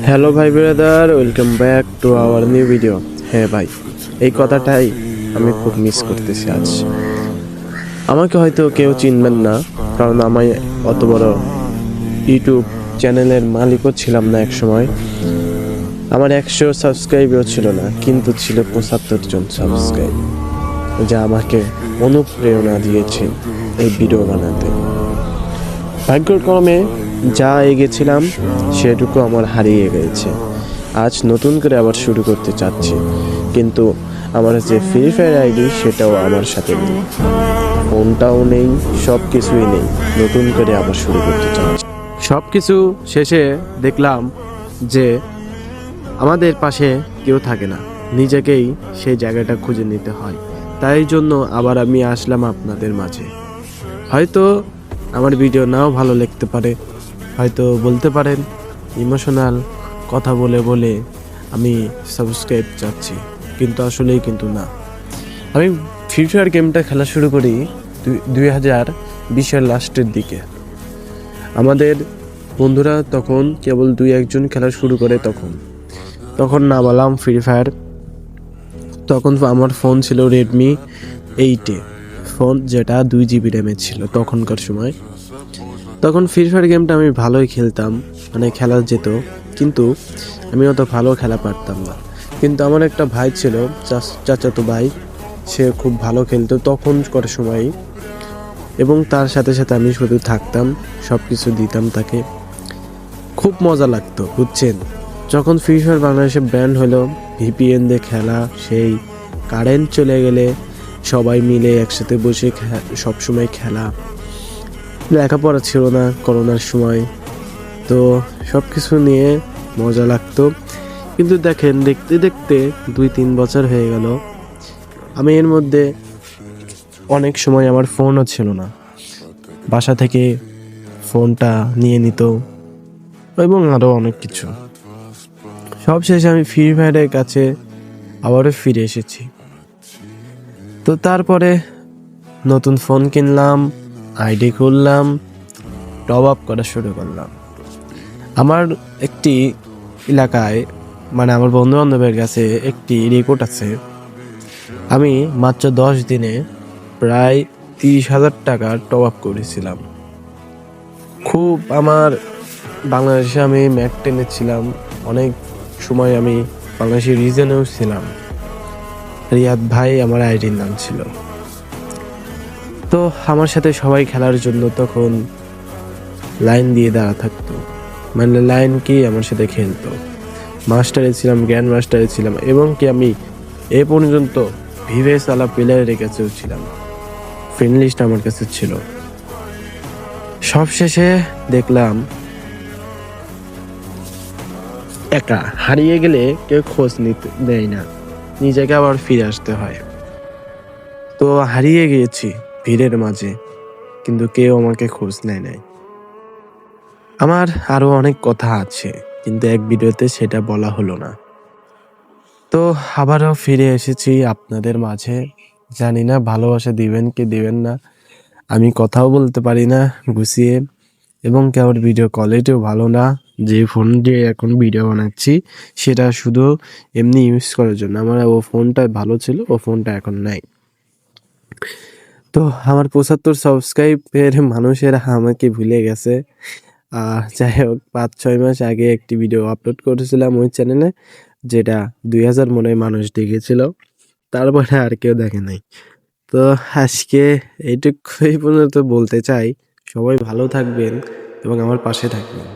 Hello ভাই brother, welcome back to our new video. হ্যাঁ ভাই, এই কথাটাই আমি খুব মিস করতেছি আজ। আমাকে হয়তো কেউ চিনবেন না, কারণ আমি অত বড় ইউটিউব চ্যানেলের মালিকও ছিলাম না এক সময়। আমার 100 সাবস্ক্রাইবও ছিল না, কিন্তু ছিল 75 জন সাবস্ক্রাইব, যা আমাকে অনুপ্রেরণা দিয়েছে এই ভিডিও বানাতে। ভাগ্যক্রমে যা এগেছিলাম সেটুকু আমার হারিয়ে গেছে। আজ নতুন করে আবার শুরু করতে চাচ্ছি, কিন্তু আমার যে ফ্রি ফায়ার আইডি সেটাও আমার সাথে নেই, ফোনটাও নেই, সব কিছুই নেই। নতুন করে আবার শুরু করতে চাচ্ছি। সব কিছু শেষে দেখলাম যে আমাদের পাশে কেউ থাকে না, নিজেকেই সেই জায়গাটা খুঁজে নিতে হয়। তাই জন্য আবার আমি আসলাম আপনাদের মাঝে। হয়তো আমার ভিডিও নাও ভালো লাগতে পারে, হয়তো বলতে পারেন ইমোশনাল কথা বলে বলে আমি সাবস্ক্রাইব চাচ্ছি, কিন্তু আসলেই কিন্তু না। আমি ফ্রি ফায়ার গেমটা খেলা শুরু করি 2020-এর লাস্টের দিকে। আমাদের বন্ধুরা তখন কেবল 2-1 জন খেলা শুরু করে। তখন নামালাম ফ্রি ফায়ার। তখন আমার ফোন ছিল রেডমি 8 ফোন, যেটা 2 GB র্যামের ছিল তখনকার সময়। তখন ফ্রি ফায়ার গেমটা আমি ভালোই খেলতাম, মানে খেলা যেত, কিন্তু আমি অত ভালো খেলা পারতাম না। কিন্তু আমার একটা ভাই ছিল, চাচাতো ভাই, সে খুব ভালো খেলতো তখনকার সময়, এবং তার সাথে সাথে আমি শুধু থাকতাম, সব কিছু দিতাম তাকে। খুব মজা লাগতো, বুঝছেন। যখন ফ্রি ফায়ার বাংলাদেশে ব্যান্ড হলো, ভিপিএন দিয়ে খেলা, সেই কারেন্ট চলে গেলে সবাই মিলে একসাথে বসে সবসময় খেলা। লেখাপড়া ছিল না করোনার সময়, তো সব কিছু নিয়ে মজা লাগতো। কিন্তু দেখেন, দেখতে দেখতে 2-3 বছর হয়ে গেল। আমি এর মধ্যে অনেক সময় আমার ফোনও ছিল না, বাসা থেকে ফোনটা নিয়ে নিত, এবং আরও অনেক কিছু। সব শেষে আমি ফ্রি ফায়ারের কাছে আবারও ফিরে এসেছি। তো তারপরে নতুন ফোন কিনলাম, আইডি খুললাম, টপ আপ করা শুরু করলাম। আমার একটি এলাকায়, মানে আমার বন্ধু বান্ধবের কাছে একটি রেকর্ড আছে। আমি মাত্র 10 দিনে প্রায় 30,000 টাকা টপ আপ করেছিলাম। খুব আমার বাংলাদেশে আমি ম্যাক 10 ছিলাম, অনেক সময় আমি বাংলাদেশের রিজনেও ছিলাম। রিয়াদ ভাই আমার আইডির নাম ছিল। তো আমার সাথে সবাই খেলার জন্য তখন লাইন দিয়ে দাঁড়া থাকতো, মানে লাইন কি আমার সাথে খেলতো। মাস্টারে ছিলাম, গ্র্যান্ড মাস্টারে ছিলাম, এবং কি আমি এ পর্যন্ত ভিভেস আলা প্লেয়ারের কাছেও ছিলাম। ফ্রেন্ড লিস্ট আমার কাছে ছিল। সবশেষে দেখলাম একা হারিয়ে গেলে কেউ খোঁজ নিতে দেয় না, নিজেকে আবার ফিরে আসতে হয়। তো হারিয়ে গিয়েছি ভিড়ের মাঝে, কিন্তু কেউ আমাকে খোঁজ নেয় নাই। আমার আরো অনেক কথা আছে, কিন্তু এক ভিডিওতে সেটা বলা হলো না। তো আবারও ফিরে এসেছি আপনাদের মাঝে। জানি না ভালোবাসা দিবেন কি দিবেন না, আমি কথাও বলতে পারি না গুছিয়ে, এবং কি আমার ভিডিও কোয়ালিটিও ভালো না। যে ফোন দিয়ে এখন ভিডিও বানাচ্ছি সেটা শুধু এমনি ইউজ করার জন্য। আমার ও ফোনটা ভালো ছিল, ও ফোনটা এখন নাই। তো আমার 75 সাবস্ক্রাইবের মানুষেরা আমাকে ভুলে গেছে। যাই হোক, 5-6 মাস আগে একটি ভিডিও আপলোড করেছিলাম ওই চ্যানেলে, যেটা 2000 মনে হয় মানুষ দেখেছিল, তারপরে আর কেউ দেখে নাই। তো আজকে এইটুকুই পর্যন্ত বলতে চাই। সবাই ভালো থাকবেন এবং আমার পাশে থাকবেন।